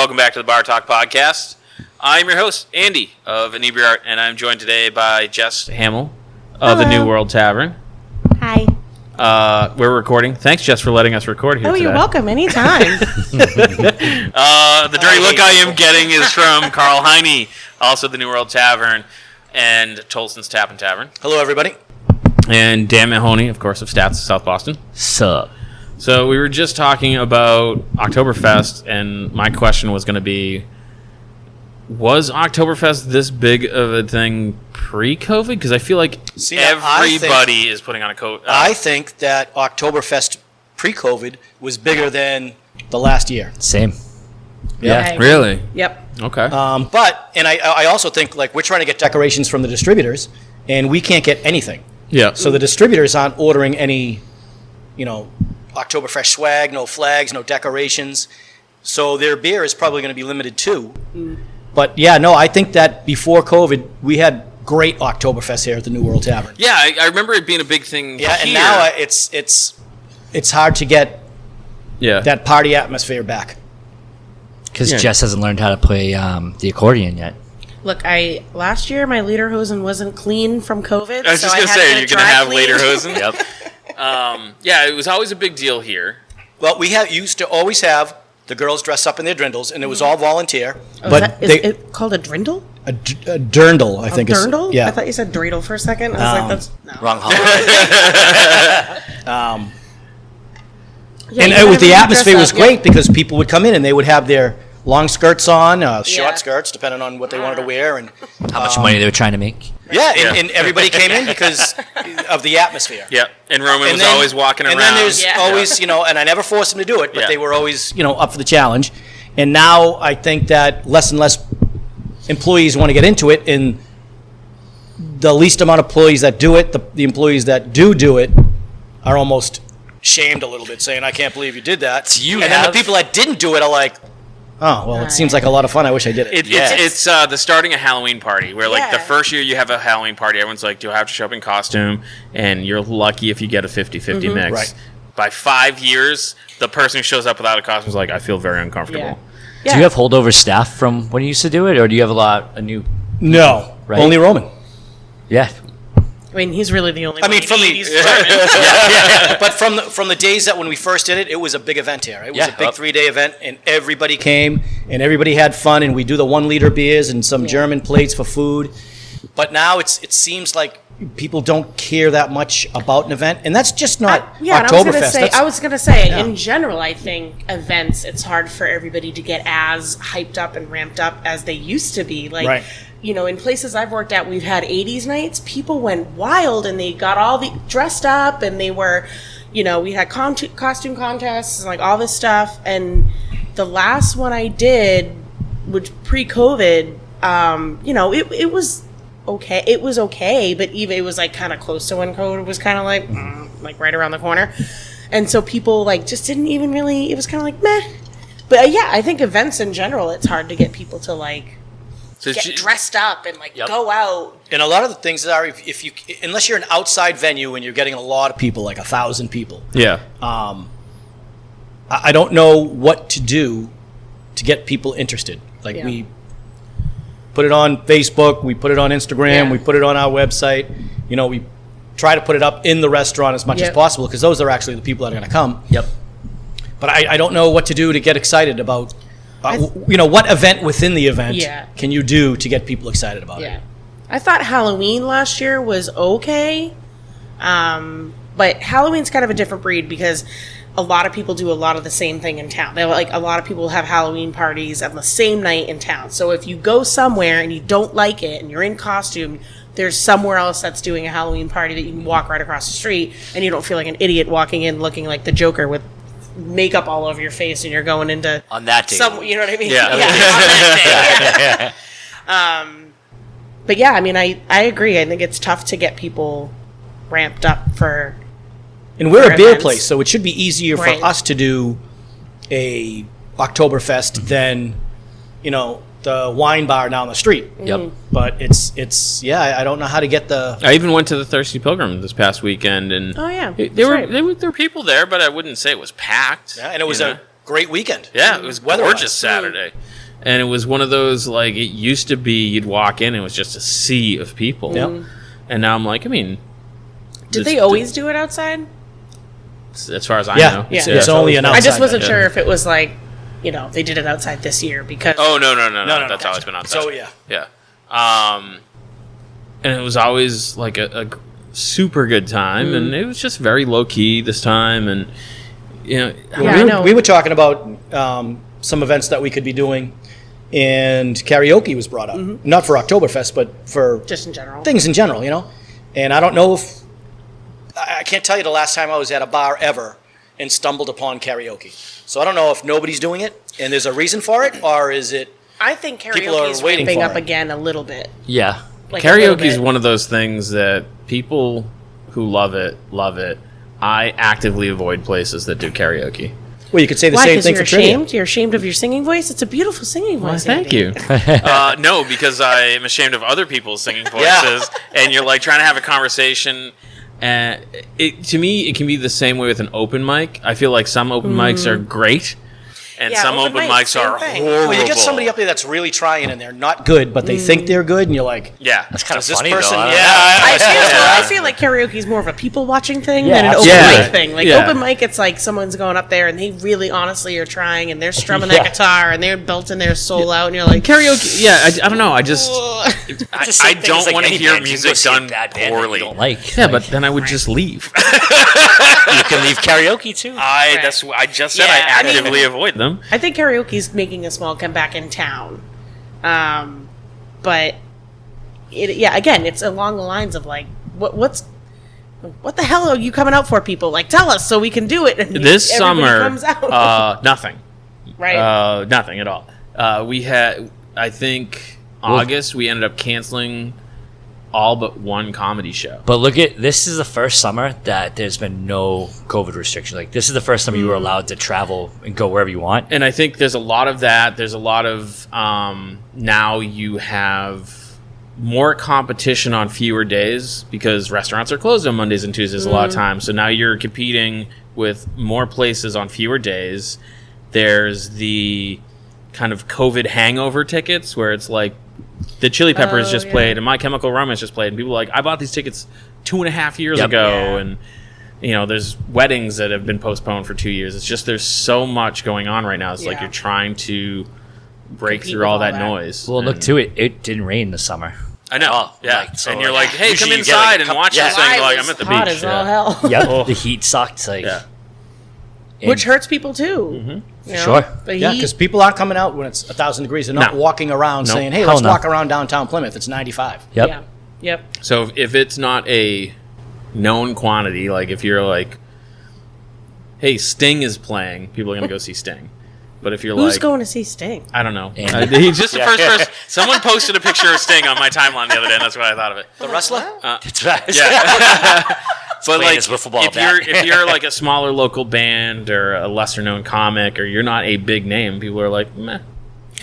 welcome back to the Bar Talk Podcast. I'm your host, Andy of Inebriart, and I'm joined today by Jess Hamill of the New World Tavern. Hi. We're recording. Thanks, Jess, for letting us record here today. You're welcome. Anytime. The dirty look I am getting is from Karl Heine, also the New World Tavern, and Tolson's Tap and Tavern. Hello, everybody. And Dan Mahoney, of course, of Stats, South Boston. Sup. So we were just talking about Oktoberfest, and my question was going to be, was Oktoberfest this big of a thing pre-COVID? Because I feel like everybody is putting on a coat. I think that Oktoberfest pre-COVID was bigger than the last year. Same. Yeah. Really? Yep. Okay. And I also think, like, we're trying to get decorations from the distributors, and we can't get anything. Yeah. So the distributors aren't ordering any, Oktoberfest swag, no flags, no decorations. So their beer is probably going to be limited too. But yeah, no, I think that before COVID, we had great Oktoberfest here at the New World Tavern. Yeah, I remember it being a big thing. Yeah, here. and now it's hard to get that party atmosphere back. Because Jess hasn't learned how to play the accordion yet. Look, last year my lederhosen wasn't clean from COVID. I was just going to say, you're going to have lederhosen? Yep. Yeah, it was always a big deal here. Well, we used to always have the girls dress up in their drindles, and it was all volunteer. Oh, but is it called a drindle? A dirndl, I think. Dirndl? Yeah. I thought you said dreidel for a second. I was like, that's... No. Wrong holiday. And the atmosphere was great because people would come in and they would have their long skirts on, short skirts, depending on what they wanted to wear. And how much money they were trying to make. And everybody came in because of the atmosphere. Yeah, and Roman was always walking around. And then there's always, and I never forced them to do it, but they were always, up for the challenge. And now I think that less and less employees want to get into it, and the least amount of employees that do it, the employees that do it, are almost shamed a little bit, saying, I can't believe you did that. Then the people that didn't do it are like, oh, well, it seems like a lot of fun. I wish I did it. It's the starting a Halloween party where, like, the first year you have a Halloween party, everyone's like, do I have to show up in costume? And you're lucky if you get a 50-50 mix. Right. By 5 years, the person who shows up without a costume is like, I feel very uncomfortable. Yeah. Do you have holdover staff from when you used to do it, or do you have a new... No, right? Only Roman. Yeah. I mean, he's really the only one. From the but from the days that when we first did it, it was a big event here. It was a big 3-day event, and everybody came, and everybody had fun, and we do the 1-liter beers and some German plates for food. But now it seems like people don't care that much about an event, and that's just not Oktoberfest. I was gonna say, in general, I think events, it's hard for everybody to get as hyped up and ramped up as they used to be. Like, in places I've worked at, we've had 80s nights. People went wild, and they got all dressed up, and they were, we had costume contests and like all this stuff. And the last one I did, which pre-COVID, it was okay. It was okay, but even it was like kind of close to when COVID was kind of like right around the corner. And so people just didn't even really, it was kind of like meh. But I think events in general, it's hard to get people to get dressed up and go out. And a lot of the things are if you unless you're an outside venue and you're getting a lot of people, like 1,000 people. Yeah. I don't know what to do to get people interested. We put it on Facebook, we put it on Instagram, we put it on our website. We try to put it up in the restaurant as much as possible because those are actually the people that are going to come. Yep. But I don't know what to do to get excited about. What event within the event can you do to get people excited about it? I thought Halloween last year was okay, but Halloween's kind of a different breed because a lot of people do a lot of the same thing in town. A lot of people have Halloween parties on the same night in town. So if you go somewhere and you don't like it and you're in costume, there's somewhere else that's doing a Halloween party that you can walk right across the street and you don't feel like an idiot walking in looking like the Joker with makeup all over your face and you're going into on that day. You know what I mean? Yeah. On that day. But I mean, I agree. I think it's tough to get people ramped up for. And we're a beer place, so it should be easier for us to do a Oktoberfest than, the wine bar down the street. Yep. But it's I don't know how to get the. I even went to the Thirsty Pilgrim this past weekend, and there were people there, but I wouldn't say it was packed. Yeah, and it was a great weekend. Yeah, it was gorgeous Saturday. And it was one of those, like, it used to be you'd walk in and it was just a sea of people. Yep. And now I'm like, I mean... Did they always do it outside? As far as I know. Yeah. It's only an outside. I just wasn't sure if it was like, they did it outside this year because... Oh, no. That's always been outside. So, yeah. Yeah. And it was always, like, a super good time. And it was just very low-key this time. And, I know. We were talking about some events that we could be doing, and karaoke was brought up. Not for Oktoberfest, but for just in general. Things in general, And I don't know if I can't tell you the last time I was at a bar ever and stumbled upon karaoke. So I don't know if nobody's doing it and there's a reason for it, or is it? I think People karaoke are is waiting ramping for up it. again a little bit. Yeah. Like a little karaoke is bit. one of those things that people who love it. I actively avoid places that do karaoke. Well, you could say the Why? same Because thing you're for trivia. ashamed? You're ashamed of your singing voice? It's a beautiful singing voice. Thank Andy. you. No, because I am ashamed of other people's singing voices, and you're like trying to have a conversation. And to me, it can be the same way with an open mic. I feel like some open mics are great, and Yeah, some open open mics, mics same are thing. horrible. Well, you get somebody up there that's really trying and they're not good, but they think they're good, and you're like, Yeah, That's kind of "Is this funny, person?" though. I don't Yeah, I feel like karaoke is more of a people watching thing Yeah, than an open absolutely. mic thing. Like Yeah. open mic, it's like someone's going up there and they really honestly are trying and they're strumming that guitar and they're belting their soul out and you're like, karaoke. Yeah, I don't know. I just It's the I same thing don't as, like, want to any hear band. You can go music see a done bad band that poorly. you don't like. Yeah, but then I would just leave. You can leave karaoke too. I just said Yeah, I I mean- actively avoid them. I think karaoke's making a small comeback in town. But again, it's along the lines of like, what the hell are you coming out for, people? Like, tell us so we can do it. And This everybody summer, comes out. nothing. Right. Nothing at all. We had, I think, August, we ended up canceling all but one comedy show. But look at this is the first summer that there's been no COVID restriction. Like this is the first time you were allowed to travel and go wherever you want. And I think there's a lot of that. There's a lot of, now you have more competition on fewer days because restaurants are closed on Mondays and Tuesdays a lot of times. So now you're competing with more places on fewer days. There's the kind of COVID hangover tickets where it's like the Chili Peppers just played and My Chemical Romance just played. And people are like, I bought these tickets 2.5 years ago. Yeah. And, there's weddings that have been postponed for 2 years. It's just there's so much going on right now. It's like Yeah. you're trying to break Compete through with all all that that. noise. Well, look And- to it. It didn't rain this summer. I know. Oh, Yeah. like, so, and you're like, like, hey, come usually you get, inside like, a and couple- watch yeah. this thing. You're like, July I'm at the was hot beach. as all hell. Yep. The heat sucked. Like, Yeah. and- Which hurts people too. You know? Sure. But Yeah, because people aren't coming out when it's 1,000 degrees. They're not No. walking around No. saying, "Hey, Hell let's no. walk around downtown Plymouth. It's 95." Yep. Yeah. Yep. So if it's not a known quantity, like if you're like, hey, Sting is playing, people are going to go see Sting. But if you're Who's like, going to see Sting? I don't know. Andy. He's just the first person. Someone posted a picture of Sting on my timeline the other day, and that's what I thought of it. The wrestler? That's right. Yeah. But playing like, his wiffle ball if bat. you're like a smaller local band or a lesser known comic, or you're not a big name, people are like, meh,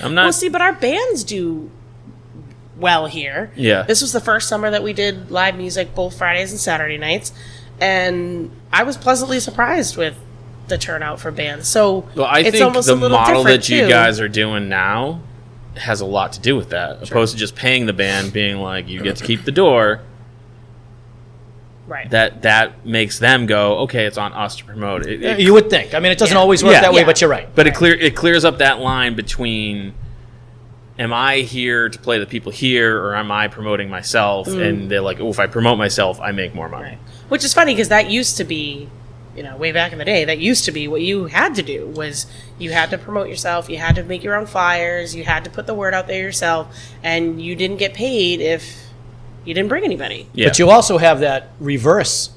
I'm not. Well, see, but our bands do well here. Yeah. This was the first summer that we did live music both Fridays and Saturday nights, and I was pleasantly surprised with the turnout for bands. So Well, I it's think almost the a little model different, that you too. guys are doing now has a lot to do with that, opposed to just paying the band, being like, you get to keep the door. Right. That makes them go, okay, it's on us to promote it. You would think. I mean, it doesn't Yeah. always work Yeah. that way, Yeah. but you're right. But it clears up that line between, am I here to play the people here, or am I promoting myself? And they're like, oh, if I promote myself, I make more money. Which is funny because that used to be, way back in the day, that used to be what you had to do was you had to promote yourself, you had to make your own flyers, you had to put the word out there yourself, and you didn't get paid if you didn't bring anybody. Yeah. But you also have that reverse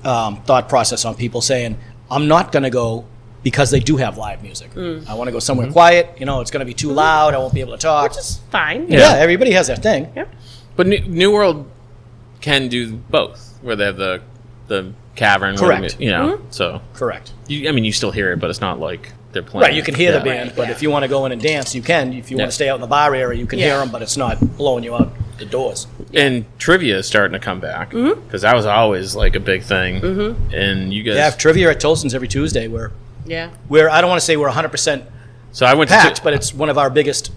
thought process on people saying, I'm not going to go because they do have live music. I want to go somewhere quiet. It's going to be too loud. I won't be able to talk. Which is fine. Yeah, everybody has their thing. Yep. But New World can do both, where they have the cavern. Correct. So Correct. you still hear it, but it's not like they're playing. Right, you can hear the Yeah. band, Right, but yeah. if you want to go in and dance, you can. If you Yeah. want to stay out in the bar area, you can hear Yeah. them, but it's not blowing you out the doors. And trivia is starting to come back because that was always like a big thing. And you guys, Yeah, I have trivia at Tolson's every Tuesday where Yeah. I don't want to say we're 100% So I went packed, to but it's one of our biggest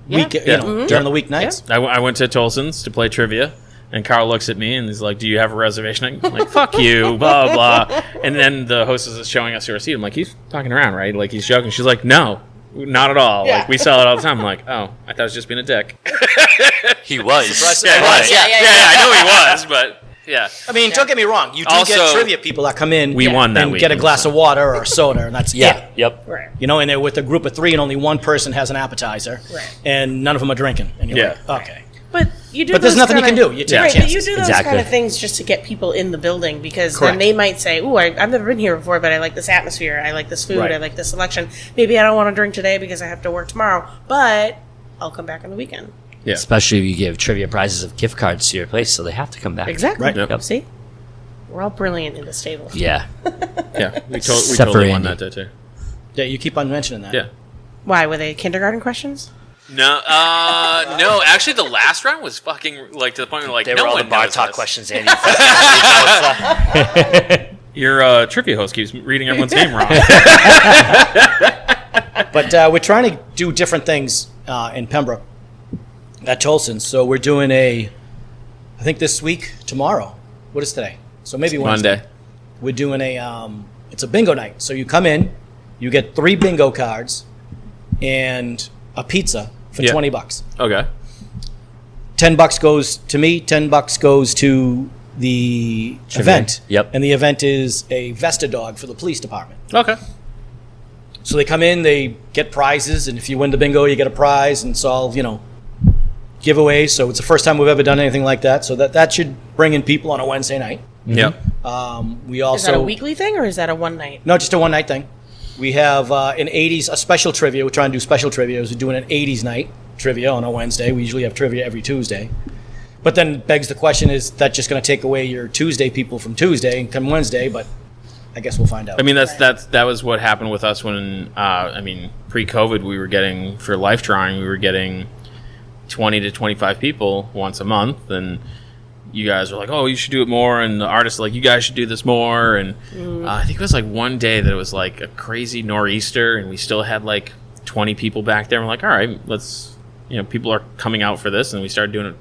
during the weeknights. I went to Tolson's to play trivia, and Karl looks at me and he's like, "Do you have a reservation?" I'm like, "Fuck you," blah blah. And then the hostess is showing us your receipt. I'm like, "He's talking around, right?" Like he's joking. She's like, "No, not at all. Yeah. Like we sell it all the time." I'm like, "Oh, I thought I was just being a dick." He was. Yeah, I know he was, but yeah. I mean, don't get me wrong. You do Also, get trivia people that come in we won that and week, get a glass of water or a soda, and that's Yeah. it. Yep. Right. You know, and they're with a group of 3, and only one person has an appetizer, Right. and none of them are drinking. And you're Yeah. like, okay. But you do. But there's those nothing you kinda- can do. You take right, but chances. you do those Exactly. kind of things just to get people in the building because Correct. then they might say, "Ooh, I've never been here before, but I like this atmosphere. I like this food. Right. I like this selection. Maybe I don't want to drink today because I have to work tomorrow, but I'll come back on the weekend." Yeah. Especially if you give trivia prizes of gift cards to your place, so they have to come back. Exactly. Right. Yep. See, we're all brilliant in this table. Yeah. Yeah. We Except totally for won Andy. that day too. Yeah, you keep on mentioning that. Yeah. Why were they kindergarten questions? No, no. Actually, the last round was fucking like to the point where like They no were all one the bar knows talk this. questions, Andy. Your trivia host keeps reading everyone's name wrong. But we're trying to do different things in Pembroke at Tolson's. So we're doing I think this week, tomorrow. What is today? So maybe Wednesday. Monday. We're doing it's a bingo night. So you come in, you get 3 bingo cards and a pizza for Yeah. $20. Okay. $10 goes to me, $10 goes to the event. Yep. And the event is a Vesta dog for the police department. Okay. So they come in, they get prizes, and if you win the bingo, you get a prize, and it's all, giveaways. So it's the first time we've ever done anything like that. So that should bring in people on a Wednesday night. Yep. We also Is that a weekly thing or is that a one night? No, just a one night thing. We have an 80s, a special trivia. We're trying to do special trivia. We're doing an 80s night trivia on a Wednesday. We usually have trivia every Tuesday. But then begs the question, is that just going to take away your Tuesday people from Tuesday and come Wednesday? But I guess we'll find out. I mean, that was what happened with us when, pre-COVID, we were getting, for life drawing, we were getting 20 to 25 people once a month, and you guys were like, "Oh, you should do it more," and the artists were like, "You guys should do this more," and I think it was like one day that it was like a crazy nor'easter, and we still had like 20 people back there. We're like, "All right, let's," people are coming out for this, and we started doing it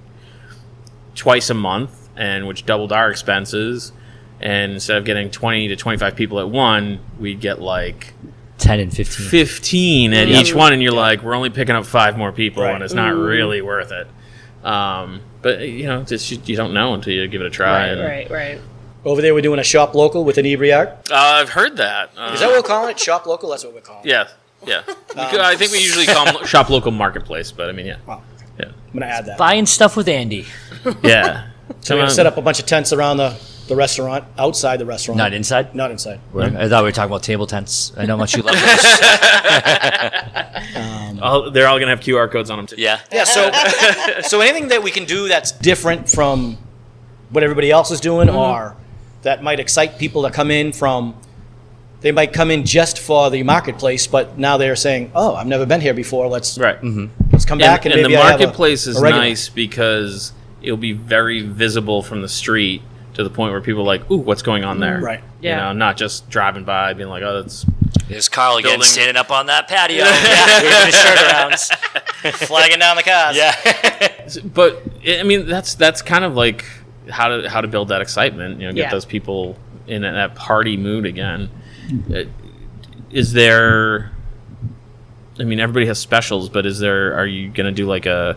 twice a month, and which doubled our expenses. And instead of getting 20 to 25 people at one, we'd get like 10 and 15. 15 at each one, and you're like, we're only picking up 5 more people, Right. and it's not really worth it. But just you don't know until you give it a try. Right. Over there, we're doing a shop local with an inebriard. I've heard that. Is that what we're calling it? Shop local? That's what we're calling it. Yeah. I think we usually call them shop local marketplace, but I mean, yeah, Wow. yeah, I'm going to add that. Buying stuff with Andy. yeah. So we're going to set up a bunch of tents around the restaurant, outside the restaurant. Not inside? Not inside. I thought we were talking about table tents. I know how much you love those. They're all gonna have QR codes on them too. Yeah. Yeah, so anything that we can do that's different from what everybody else is doing or that might excite people to come in from, they might come in just for the marketplace, but now they're saying, "Oh, I've never been here before. Let's Right. let's come back and, and maybe the I have marketplace a is regular." nice because it'll be very visible from the street to the point where people are like, "Ooh, what's going on there?" Right. Yeah. Not just driving by being like, "Oh, that's." There's Karl again, Building- standing up on that patio. Waving his shirt around. flagging down the cars. Yeah. But I mean, that's kind of like how to build that excitement. Get Yeah. those people in that party mood again. Is there? I mean, everybody has specials, but are you gonna do like a?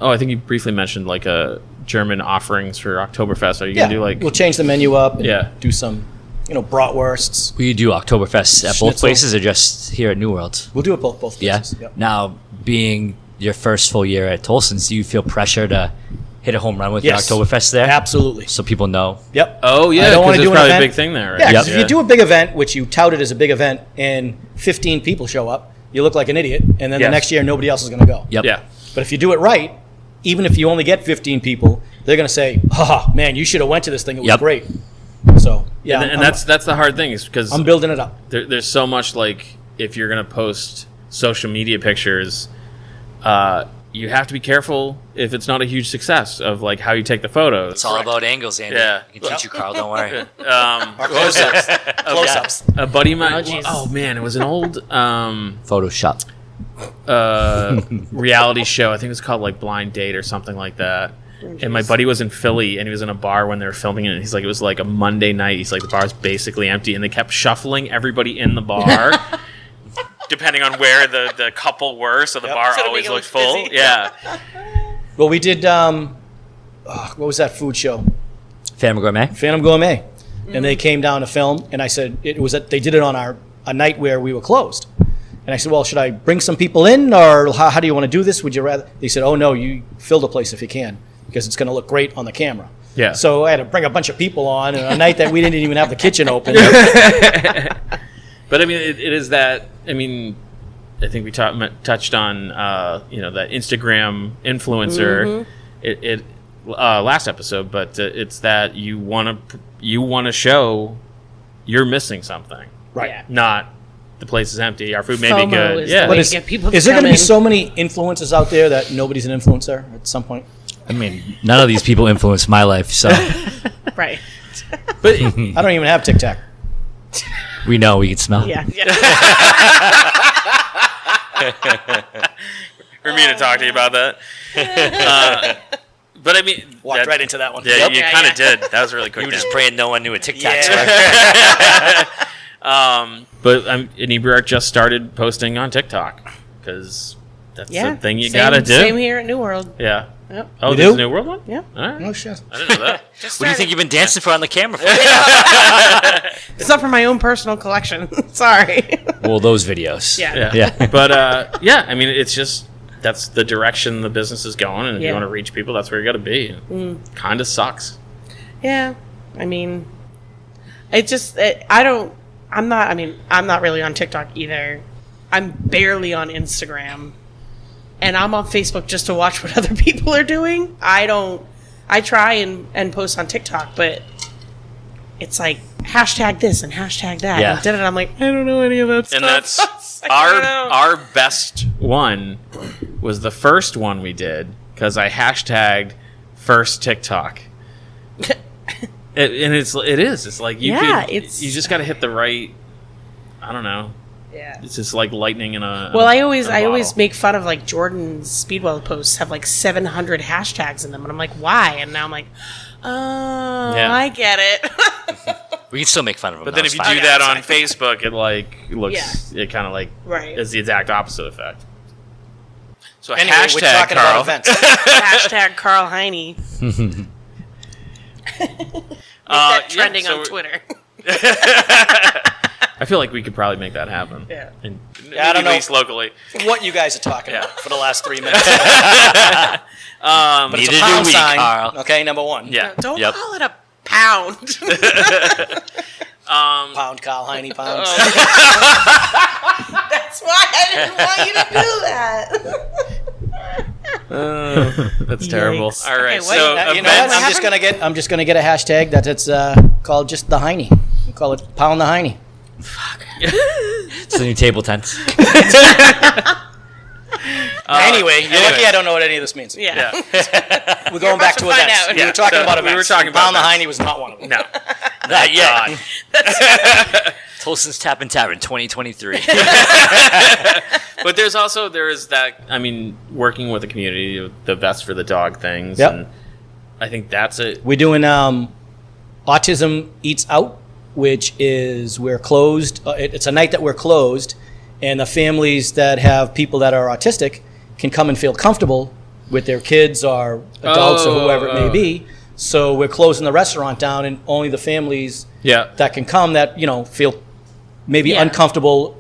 Oh, I think you briefly mentioned like a German offerings for Oktoberfest. Are you Yeah, gonna do like? we'll change the menu up and Yeah. do some, bratwursts. Will you do Oktoberfest at both Schnitzel. places or just here at New World? We'll do it both Yeah. places. Yep. Now, being your first full year at Tolson's, do you feel pressure to hit a home run with Yes. the Oktoberfest there? Absolutely. So people know. Yep. Oh I yeah, don't wanna because do it's an probably a event. big thing there, right? Yeah, Yep. 'cause if you do a big event, which you touted as a big event, and 15 people show up, you look like an idiot, and then Yes. the next year nobody else is going to go. Yep. Yeah. But if you do it right, even if you only get 15 people, they're going to say, "Oh man, you should have went to this thing. It was Yep. great." So yeah, and that's the hard thing is because I'm building it up. there's so much like if you're gonna post social media pictures, you have to be careful if it's not a huge success of like how you take the photos. It's all about angles, Andy. Yeah. I can teach you, Karl. Don't worry. Close-ups. Close-ups. A buddy of mine. geez. Oh man, it was an old Photoshop. reality show. I think it was called like Blind Date or something like that. And my buddy was in Philly, and he was in a bar when they were filming it. And he's like, it was like a Monday night. He's like, the bar's basically empty, and they kept shuffling everybody in the bar, depending on where the couple were. So the bar So to always make it looked look full. busy. Yeah. Well, we did, what was that food show? Phantom Gourmet. Phantom Gourmet. And they came down to film, and I said, they did it on a night where we were closed. And I said, well, should I bring some people in, or how do you want to do this? Would you rather? They said, oh, no, you fill the place if you can, because it's going to look great on the camera. Yeah. So I had to bring a bunch of people on, and a night that we didn't even have the kitchen open. But I mean, it is that. I mean, I think we touched on that Instagram influencer. It last episode, but it's that you want to show you're missing something, Right. Yeah. not the place is empty. Our food may be FOMO good. is Yeah. the But way is, to get people to is there come going to be in. so many influencers out there that nobody's an influencer at some point? I mean, none of these people influence my life, so Right. But I don't even have TikTok. we know, we can smell. Yeah. for me to talk to you about that. But I mean, Walked right into that one. Yeah, Yep. you kind of did. That was really quick. You were Dan. just praying no one knew what TikTok was. But Inebriarch just started posting on TikTok because that's the thing you gotta do. Same here at New World. Yeah. Yep. Oh, You there's do? a New World one? Yeah. All right. Oh, shit. I didn't know that. Just What do you think you've been dancing for on the camera for? It's not for my own personal collection. Sorry. Well, those videos. Yeah. Yeah. Yeah. But I mean, it's just that's the direction the business is going, and if you Yeah. want to reach people, that's where you got to be. Kind of sucks. Yeah. I mean, I'm not really on TikTok either. I'm barely on Instagram. And I'm on Facebook just to watch what other people are doing. I try and post on TikTok, but it's like hashtag this and hashtag that. Yeah. And I'm like, I don't know any of that stuff. And that's I don't know. our best one was the first one we did because I hashtagged first TikTok. It is. It's like you just got to hit the right. I don't know. Yeah. It's just like lightning in a. Well, I in a always bottle. make fun of like Jordan's Speedwell posts have like 700 hashtags in them, and I'm like, why? And now I'm like, oh, Yeah. I get it. We can still make fun of them. But then if you do fine. that Yeah, on exactly. Facebook, it like looks it kind of like Right. is the exact opposite effect. So Anyway, hashtag we're talking Karl. about events. Hashtag Karl Heine. Make that trending on Twitter. I feel like we could probably make that happen. Yeah. And Yeah, I don't at know. least locally. What you guys are talking Yeah. about for the last 3 minutes. But it's Neither a do pound we, sign. Carl. Okay, number one. Yeah. Don't Yep. call it a pound. Pound, Karl Heine, pound. That's why I didn't want you to do that. That's terrible. Yikes. All right. Okay, what- so You know what? events. I'm just gonna get a hashtag that's called just the Heine. We call it pound the Heine. It's the new table tents. Anyway, you're lucky I don't know what any of this means. Yeah. Yeah. We're going back to about to find events. out. We Yeah, were talking so about we events. were talking about Pound the events. Heine was not one of them. No. Not yet. God. Tolson's Tap and Tavern 2023. But there is that. I mean, working with the community, the vest for the dog things. Yep. And I think that's it. We're doing Autism Eats Out, which is we're closed. It's a night that we're closed, and the families that have people that are autistic can come and feel comfortable with their kids or adults or whoever it may be. So we're closing the restaurant down, and only the families Yeah. that can come that feel maybe Yeah. uncomfortable.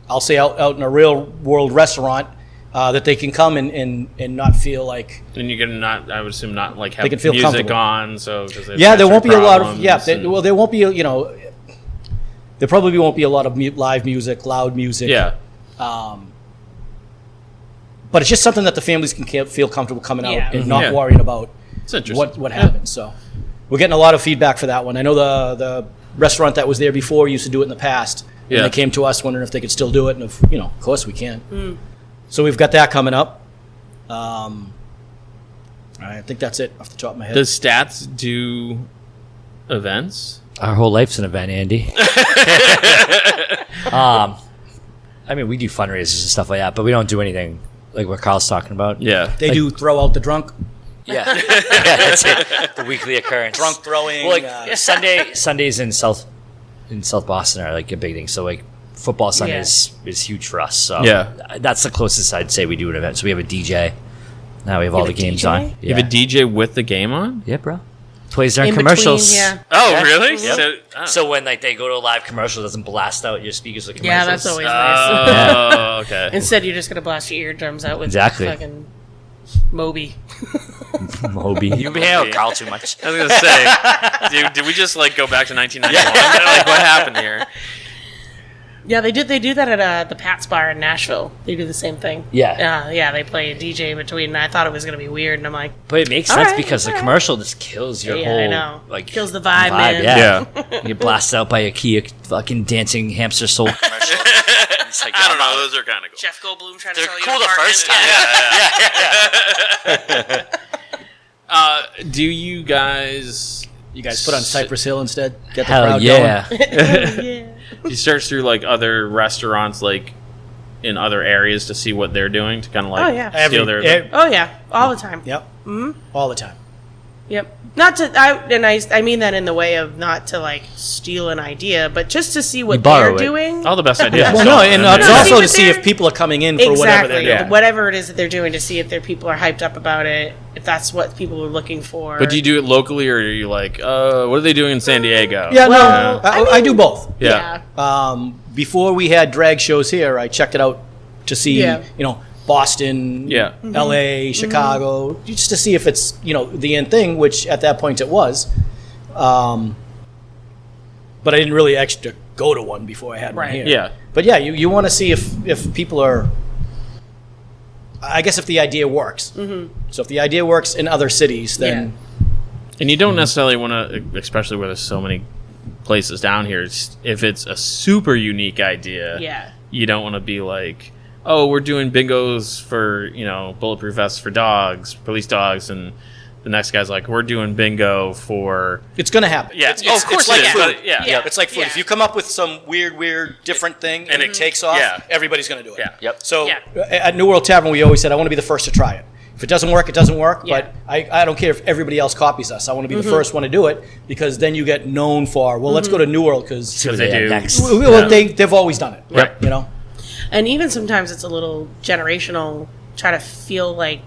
I'll say out in a real world restaurant that they can come and not feel like. And you can not. I would assume not like have They can feel music comfortable. on. So 'cause they've Yeah, got there won't be certain a lot of problems there won't be there probably won't be a lot of live music, loud music. yeah. But it's just something that the families can feel comfortable coming out Yeah. and not Yeah. worrying about It's interesting. what happens. So we're getting a lot of feedback for that one. I know the restaurant that was there before used to do it in the past. Yeah. And they came to us wondering if they could still do it, and of course we can. So we've got that coming up. I think that's it off the top of my head. Does Stats do events? Our whole life's an event, Andy. I mean, we do fundraisers and stuff like that, but we don't do anything like what Carl's talking about. Yeah. They do throw out the drunk. Yeah, that's it. The weekly occurrence. Drunk throwing. Well, like Sundays in South Boston are like a big thing. So like football Sundays is huge for us. So Yeah. that's the closest I'd say we do an event. So we have a DJ. Now we have all the have a games DJ? on. You have a DJ with the game on? Yeah, bro. Plays during In commercials. between, yeah. Oh, Yeah. really? Yep. So, So when like they go to a live commercial, it doesn't blast out your speakers with commercials. Yeah, that's always nice. oh, okay. Instead, you're just gonna blast your eardrums out with Exactly. fucking Moby. Moby. You've been hanging out with Carl too much. I was gonna say, dude, did we just like go back to 1991? Like, what happened here? Yeah, they do that at the Pat's Bar in Nashville. They do the same thing. Yeah. Yeah, they play a DJ in between, and I thought it was gonna be weird, and I'm like, But it makes All sense right, because the all right. commercial just kills your Yeah, whole I know. like Kills the vibe, man. Yeah. You blast out by a Kia fucking dancing hamster soul commercial. It's like, I don't know. Those are kind of cool. Jeff Goldblum trying to They're sell you cool an the apartment. first time. Do you guys? You guys put on Cypress Hill instead? Get the Hell crowd yeah. Yeah. You search through like other restaurants, like in other areas, to see what they're doing to kind of like Oh, yeah. steal their. Oh yeah, all the time. Yep. All the time. Yep. Not to, I mean that in the way of not to like steal an idea, but just to see what borrow they're it. doing. All the best ideas. Well, no, and it's No, also see to what see if they're- people are coming in for whatever they're Exactly. doing. Whatever it is that they're doing, to see if their people are hyped up about it, if that's what people are looking for. But do you do it locally, or are you like, what are they doing in San Diego? Yeah, Well, no, I do both. Yeah. Before we had drag shows here, I checked it out to see, Yeah. Boston, Yeah. LA, Chicago, just to see if it's, the end thing, which at that point it was. But I didn't really actually go to one before I had one Right. here. Yeah. But yeah, you want to see if people are, I guess if the idea works. Mm-hmm. So if the idea works in other cities, then And you don't necessarily want to, especially where there's so many places down here, if it's a super unique idea, Yeah. you don't want to be like, oh, we're doing bingos for, bulletproof vests for dogs, police dogs, and the next guy's like, we're doing bingo for... it's going to happen. Yeah, It's of course like it is, food. but yeah. Yeah. It's like food. Yeah. If you come up with some weird, different thing and it takes off, Yeah. everybody's going to do it. Yeah. Yep. So Yeah. at New World Tavern, we always said, I want to be the first to try it. If it doesn't work, it doesn't work. Yeah. But I don't care if everybody else copies us. I want to be the first one to do it because then you get known for, well, let's go to New World because See what they have do. next. they've always done it. Yep. And even sometimes it's a little generational, try to feel like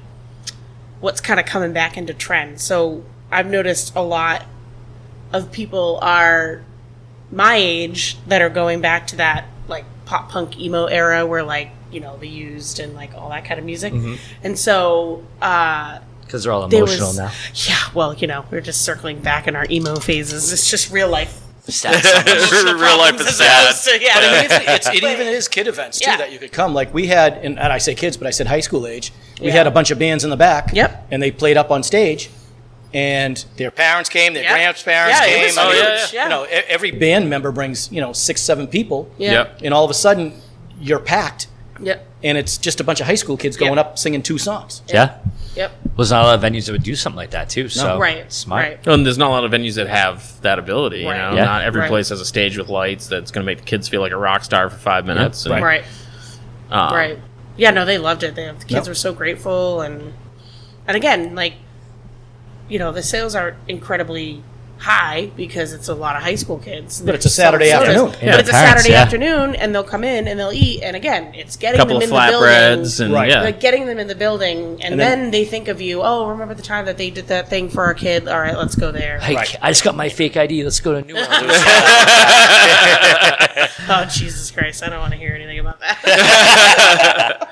what's kind of coming back into trend. So I've noticed a lot of people are my age that are going back to that like pop punk emo era where like, The Used and like all that kind of music. And so Because they're all there emotional was, now. yeah, well, we're just circling back in our emo phases. It's just real life. Stats. Real life is As sad. opposed to- yeah. But I mean, it even is kid events too Yeah. that you could come. Like we had, and I say kids, but I said high school age. We Yeah. had a bunch of bands in the back. Yep. And they played up on stage, and their parents came, their Yeah. grandparents Yeah, it came. was I mean, huge. Yeah. every band member brings 6-7 people. Yeah. Yep. And all of a sudden, you're packed, Yep. and it's just a bunch of high school kids going Yeah. up singing 2 songs. Yeah. Yep. There's not a lot of venues that would do something like that too. So Right. smart. Right. And there's not a lot of venues that have that ability, Right. Yeah. Not every Right. place has a stage with lights that's going to make the kids feel like a rock star for 5 minutes. and, Right. um, Right. Yeah, no, they loved it. The kids Yep. were so grateful, and again, like, the sales are incredibly high because it's a lot of high school kids. But it's a Saturday afternoon. Yeah, But it's a parents, Saturday yeah. afternoon, and they'll come in and they'll eat, and again, it's getting couple them of in the flatbreads building. and Right. yeah. Like getting them in the building, and, And then, then- they think of you. Oh, remember the time that they did that thing for our kid? All right, let's go there. Hey, Right. I just got my fake ID. Let's go to New World. Oh, Jesus Christ! I don't want to hear anything about that.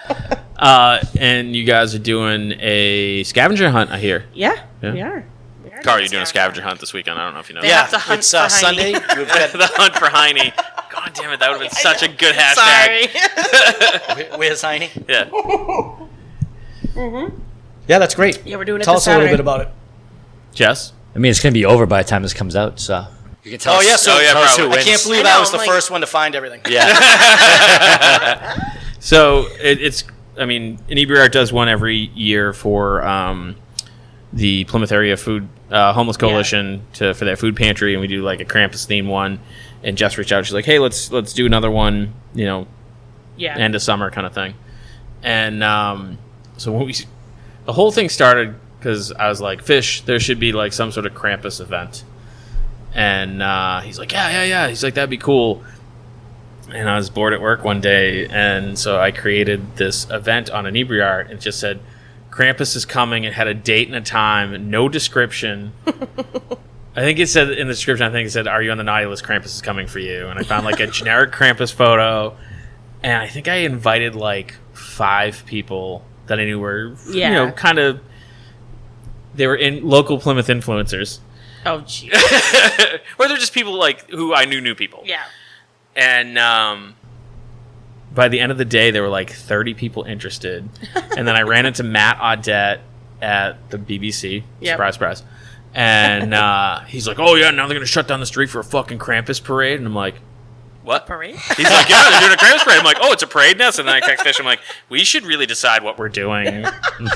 And you guys are doing a scavenger hunt, I hear. Yeah, Yeah. we are. Carl, you're doing a scavenger hunt this weekend. I don't know if you know. They that. have to hunt it's for Heine. Sunday. We've got, The hunt for Heine. God damn it, that would have been such a good hashtag. Sorry. where's Heine? Yeah. Yeah, that's great. Yeah, we're doing it Tell this us a little Saturday. bit about it. Jess? I mean, it's going to be over by the time this comes out. So you can tell Oh us. yeah, so tell us who I wins. can't believe I I, know, was the like- first one to find everything. Yeah. So it's I mean, Inebriart does one every year for the Plymouth Area Food Homeless Coalition for their food pantry, and we do like a Krampus themed one. And Jess reached out. She's like, "Hey, let's do another one. End of summer kind of thing." And so when the whole thing started because I was like, "Fish, there should be like some sort of Krampus event." And he's like, yeah. He's like, "That'd be cool." And I was bored at work one day, and so I created this event on Inebriart, and it just said, "Krampus is coming." It had a date and a time, no description. I think it said in the description, "Are you on the naughty list? Krampus is coming for you." And I found like a generic Krampus photo, and I think I invited like 5 people that I knew were, kind of, they were in local Plymouth influencers. Oh, geez. Or they're just people like who I knew people. Yeah. And by the end of the day, there were like 30 people interested. And then I ran into Matt Audette at the BBC. Yep. Surprise, surprise. And he's like, "Oh, yeah, now they're going to shut down the street for a fucking Krampus parade." And I'm like, "What?" Parade? He's like, "Yeah, they're doing a Krampus parade." I'm like, "Oh, it's a parade now?" So then I text Fish. I'm like, "We should really decide what we're doing."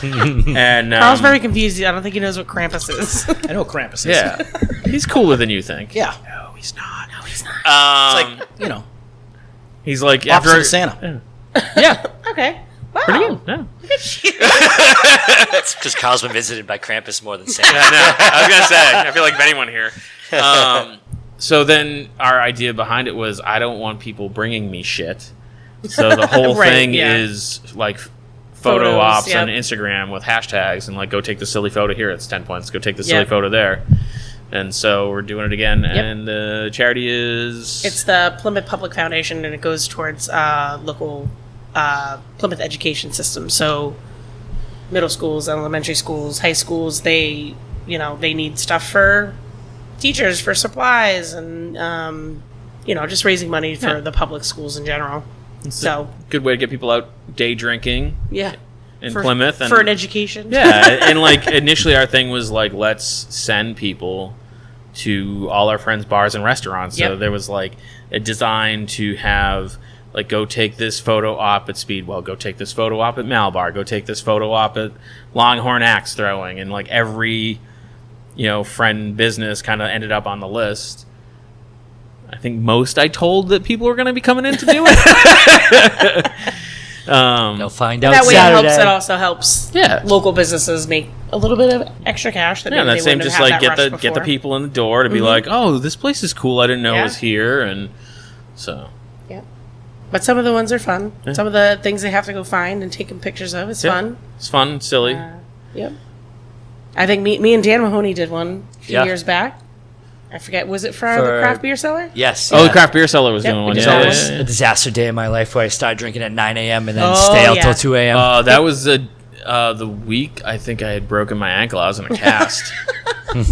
And Carl's very confused. I don't think he knows what Krampus is. I know what Krampus is. Yeah. He's cooler than you think. Yeah. No, he's not. It's like, He's like, opposite of Santa. Yeah. Okay. Wow. Pretty good. Yeah. It's because Carl's been visited by Krampus more than Santa. No, I was gonna say. I feel like anyone here. So then our idea behind it was, I don't want people bringing me shit. So the whole thing is like photo Photos, ops on Instagram with hashtags and like, go take the silly photo here. It's 10 points. Go take the silly photo there. And so we're doing it again. And the charity is... It's the Plymouth Public Foundation, and it goes towards local Plymouth education system. So middle schools, elementary schools, high schools, they need stuff for teachers, for supplies, and just raising money for the public schools in general. So good way to get people out day drinking. Yeah. In Plymouth. And, for an education. Yeah. And like initially our thing was like, let's send people to all our friends' bars and restaurants. So there was like a design to have like, go take this photo op at Speedwell, go take this photo op at Malabar, go take this photo op at Longhorn Axe Throwing, and like every friend business kind of ended up on the list. I think most I told that people were going to be coming in to do it. They'll find out that way Saturday. it also helps local businesses make a little bit of extra cash. That that same just like get the people in the door to be like, "Oh, this place is cool. I didn't know it was here." And so but some of the ones are fun. Some of the things they have to go find and taking pictures of, it's fun. It's fun, silly. I think me and Dan Mahoney did one a few years back. I forget, was it for the craft beer cellar? Yes. Oh, the craft beer cellar was doing one. It was a disaster day in my life where I started drinking at 9 a.m. and then stay out till 2 a.m. That was the week I think I had broken my ankle. I was in a cast.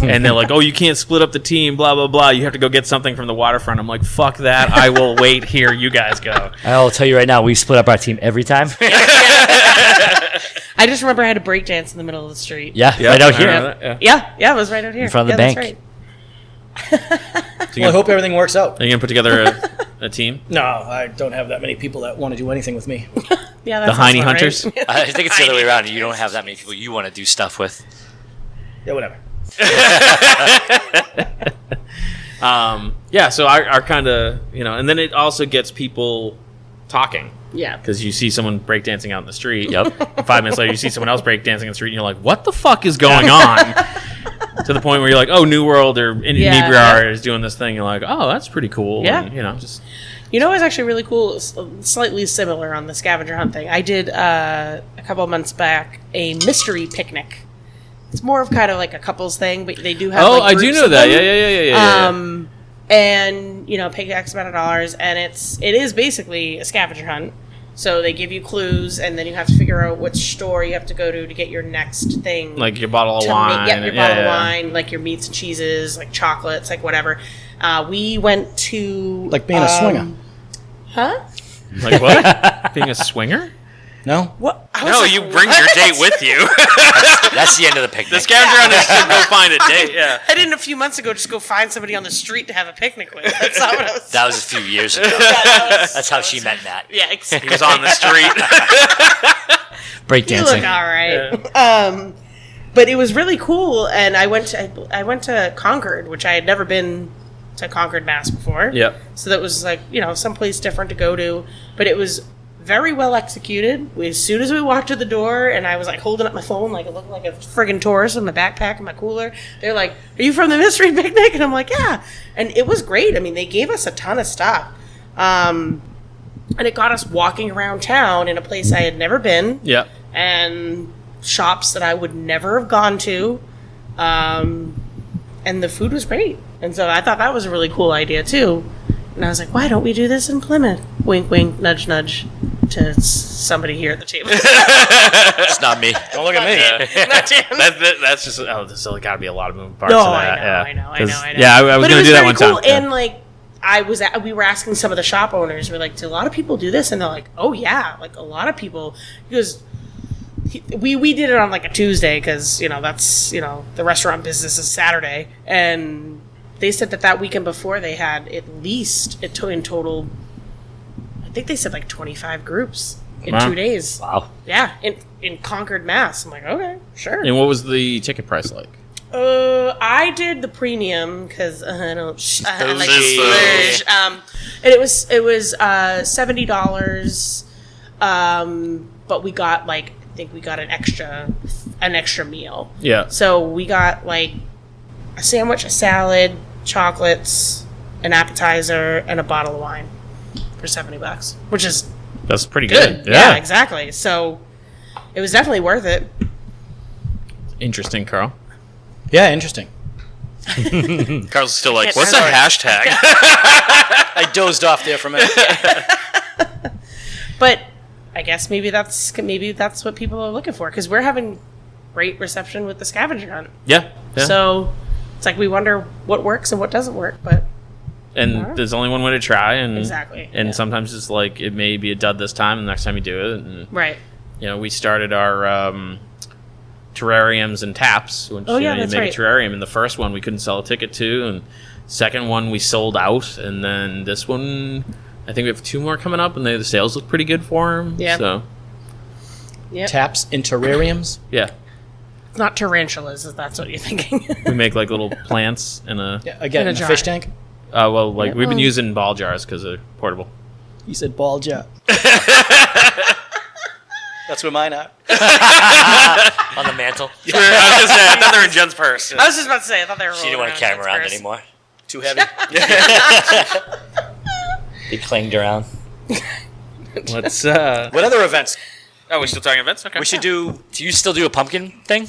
And they're like, "Oh, you can't split up the team, blah, blah, blah. You have to go get something from the waterfront." I'm like, "Fuck that. I will wait here. You guys go." I'll tell you right now, we split up our team every time. I just remember I had a break dance in the middle of the street. Yeah, right out here. Yeah, it was right out here. In front of the bank. That's right. Well, I hope everything works out. Are you going to put together a team? No, I don't have that many people that want to do anything with me. Yeah, the Heine Hunters? Right. I think it's the other way around. You don't have that many people you want to do stuff with. Yeah, whatever. So our kind of, and then it also gets people talking. Yeah. Because you see someone breakdancing out in the street. Yep. 5 minutes later, you see someone else breakdancing in the street, and you're like, "What the fuck is going on?" To the point where you're like, "Oh, New World or Inebriart is doing this thing." You're like, "Oh, that's pretty cool." Yeah. And, just... it was actually really cool, slightly similar on the scavenger hunt thing. I did, a couple of months back, a mystery picnic. It's more of kind of like a couples thing, but they do have I do know that. Yeah. And, pay X amount of dollars, and it is basically a scavenger hunt. So they give you clues, and then you have to figure out which store you have to go to get your next thing. Like your bottle of wine. Your bottle of wine, like your meats and cheeses, like chocolates, like whatever. We went to... Like being a swinger. Huh? Like what? Being a swinger? No? What? No, you bring your date with you. That's the end of the picnic. The scavenger hunt is to go find a date, yeah. I didn't a few months ago just go find somebody on the street to have a picnic with. That's not what I was... That was a few years ago. That's how she met Matt. Yeah, exactly. He was on the street. breakdancing. You look all right. But it was really cool, and I went to Concord, which I had never been to Concord, Mass before. Yep. So that was like, someplace different to go to, but it was very well executed. As soon as we walked to the door, and I was like holding up my phone, like it looked like a friggin' tourist with my backpack and my cooler. They're like, "Are you from the Mystery Picnic?" And I'm like, "Yeah." And it was great. I mean, they gave us a ton of stuff. And it got us walking around town in a place I had never been. Yeah. And shops that I would never have gone to. And the food was great. And so I thought that was a really cool idea too. And I was like, why don't we do this in Plymouth? Wink, wink, nudge, nudge to somebody here at the table. It's not me. Don't look at me. Not Dan. That's just, there's still got to be a lot of moving parts No, of that. I know. Yeah, I was But it going to was do that very one cool. time. Yeah. And like, we were asking some of the shop owners, we're like, do a lot of people do this? And they're like, oh yeah, like a lot of people. Because we did it on like a Tuesday because, that's, the restaurant business is Saturday. And they said that weekend before they had at least, in total, I think they said like 25 groups in Wow. 2 days. Wow. Yeah, in Concord, Mass. I'm like, okay, sure. And what was the ticket price like? I did the premium because I don't I like to Bougie. splurge. And it was $70. But we got like, I think we got an extra meal. Yeah. So we got like a sandwich, a salad, chocolates, an appetizer, and a bottle of wine for $70, which is That's pretty good. good. Yeah, exactly. So it was definitely worth it. Interesting, Carl. Yeah, interesting. Carl's still like, Can't what's a start. hashtag? I dozed off there for a minute. But I guess maybe that's what people are looking for because we're having great reception with the scavenger hunt. Yeah. So it's like we wonder what works and what doesn't work, but And there's only one way to try, and Exactly, And yeah. sometimes it's like it may be a dud this time, and the next time you do it, and right. we started our terrariums and taps. Which, Oh, yeah, you that's make right. a terrarium, and the first one we couldn't sell a ticket to, and second one we sold out, and then this one I think we have 2 more coming up, and the sales look pretty good for them. Yeah. So Yep. Taps in terrariums. yeah, It's not tarantulas, if that's what you're thinking. we make like little plants in a. Yeah, again, In a in a jar. fish tank. Well, like we've been Oh. using ball jars because they're portable. You said ball jar. That's where mine are. On the mantle. I was gonna say, I thought they were in Jen's purse. I was just about to say, I thought they were She didn't want to carry them around anymore. Too heavy. They clanged around. Let's. What other events? Oh, we're still talking events. Okay. We should do. Do you still do a pumpkin thing?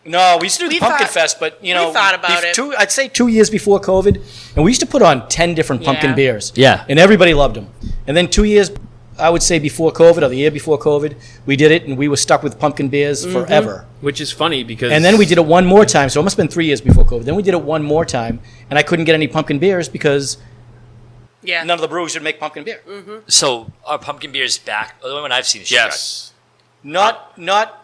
No, we used to do the We Pumpkin thought- Fest, but we thought about it. I'd say 2 years before COVID, and we used to put on 10 different pumpkin Yeah. beers. Yeah. And everybody loved them. And then 2 years, I would say before COVID or the year before COVID, we did it, and we were stuck with pumpkin beers Mm-hmm. forever. Which is funny because. And then we did it one more time, so it must have been 3 years before COVID. Then we did it one more time, and I couldn't get any pumpkin beers because Yeah. none of the breweries would make pumpkin beer. So are pumpkin beers back? The only one I've seen is Shipyard. Yes. Not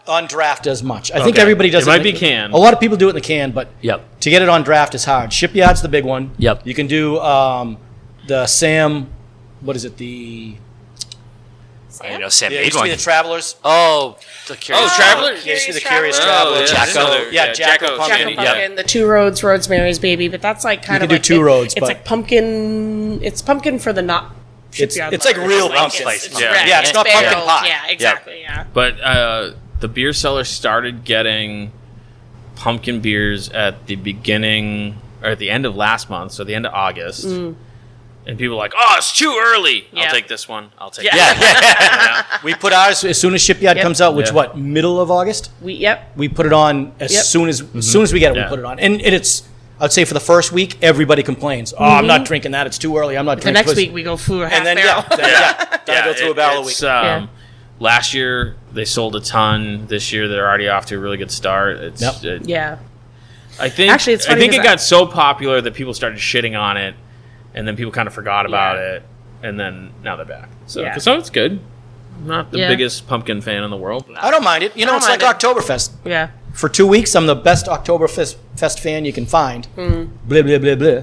on draft as much. I think Okay. everybody does It might in be the- can. A lot of people do it in the can, but Yep. to get it on draft is hard. Shipyard's the big one. Yep. You can do the Sam, what is it? The I don't know, Sam yeah, it made used to one. be the Travelers. Oh, the Curious Traveler? Yeah, it used to be the Curious Curious Traveler. Traveler. Jacko. Yeah, Jacko Pumpkin. Jacko Yeah. Pumpkin, the Two Roads, Rosemary's Baby, but that's like kind You of can like do Two Roads, It's but- like pumpkin. It's pumpkin for the not. shipyard it's like lovers. real It's pumpkin. It's, Yeah. right, Yeah, it's not barreled. pumpkin pie. Yeah, exactly. Yeah. But the beer seller started getting pumpkin beers at the beginning or at the end of last month, so the end of August. And people were like, "Oh, it's too early. Yeah. I'll take this one. I'll take Yeah. that." We put ours as soon as Shipyard Yep. comes out, which Yeah. what, middle of August? Yep. We put it on as Yep. soon as we get it. Yeah. We put it on, and it's. I'd say for the first week, everybody complains. Oh, I'm not drinking that. It's too early. I'm not The drinking. next pussy." week we go through a half and then barrel. then go through a barrel a week. It's, Yeah. Last year they sold a ton. This year they're already off to a really good start. It's, Yep. Yeah. I think Actually, it's I funny think it 'cause got so popular that people started shitting on it, and then people kind of forgot about Yeah. it, and then now they're back. So, Yeah. so it's good. I'm not the Yeah. biggest pumpkin fan in the world. I don't mind it. You know, I it's don't like mind Oktoberfest. Yeah. For 2 weeks, I'm the best Oktoberfest fan you can find. Hmm. Blah, blah, blah, blah.